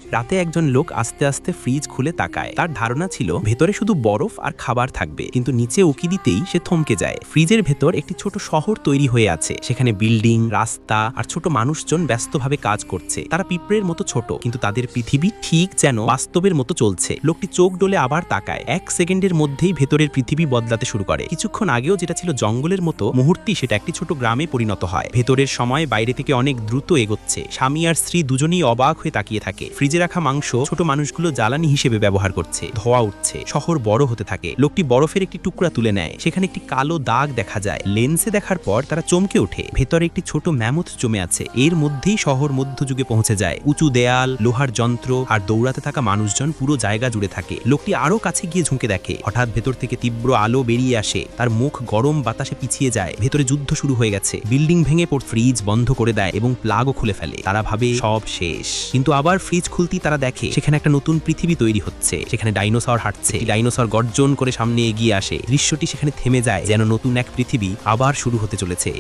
রাতে একজন লোক আস্তে আস্তে ফ্রিজ খুলে তাকায়। তার ধারণা ছিল ভেতরে শুধু বরফ আর খাবার থাকবে, কিন্তু নিচে উকি দিতেই সে থমকে যায়। ফ্রিজের ভেতর একটি ছোট শহর তৈরি হয়ে আছে। সেখানে বিল্ডিং, রাস্তা আর ছোট মানুষজন ব্যস্তভাবে কাজ করছে। তারা পিঁপড়ের মতো ছোট, কিন্তু তাদের পৃথিবী ঠিক যেন বাস্তবের মতো চলছে। লোকটি চোখ ডলে আবার তাকায়। 1 সেকেন্ডের মধ্যেই ভেতরের পৃথিবী বদলাতে শুরু করে। কিছুক্ষণ আগেও যেটা ছিল জঙ্গলের মতো, মুহূর্তেই সেটা একটি ছোট গ্রামে পরিণত হয়। ভেতরের সময় বাইরে থেকে অনেক দ্রুত এগোচ্ছে। স্বামী আর স্ত্রী দুজনেই অবাক হয়ে তাকিয়ে থাকে। ফ্রিজে রাখা মাংস ছোট মানুষগুলো জ্বালানি হিসেবে ব্যবহার করছে। ধোঁয়া উঠছে, শহর বড় হতে থাকে। লোকটি বরফের একটি টুকরা তুলে নেয়। সেখানে একটি কালো দাগ দেখা যায়। লেন্সে দেখার পর তারা চমকে ওঠে। ভেতরে একটি ছোট ম্যামথ জমে আছে। এর মধ্যেই শহর মধ্যযুগে পৌঁছে যায়। উঁচু দেয়াল, লোহার যন্ত্র আর দৌড়াতে থাকা মানুষজন পুরো জায়গা জুড়ে থাকে। লোকটি আরো কাছে গিয়ে ঝুঁকে দেখে। হঠাৎ ভেতর থেকে তীব্র আলো বেরিয়ে আসে। তার মুখ গরম বাতাসে পিছিয়ে যায়। ভেতরে যুদ্ধ শুরু হয়ে গেছে। বিল্ডিং ভেঙে পড়ে, ফ্রিজ বন্ধ করে দেয় এবং প্লাগও খুলে ফেলে। তারা ভাবে সব শেষ, কিন্তু আবার ফ্রিজ খুলতেই তারা দেখে সেখানে একটা নতুন পৃথিবী তৈরি হচ্ছে। সেখানে ডাইনোসর হাঁটছে। ডাইনোসর গর্জন করে সামনে এগিয়ে আসে। দৃশ্যটি সেখানে থেমে যায়, যেন নতুন এক পৃথিবী আবার শুরু হতে চলেছে।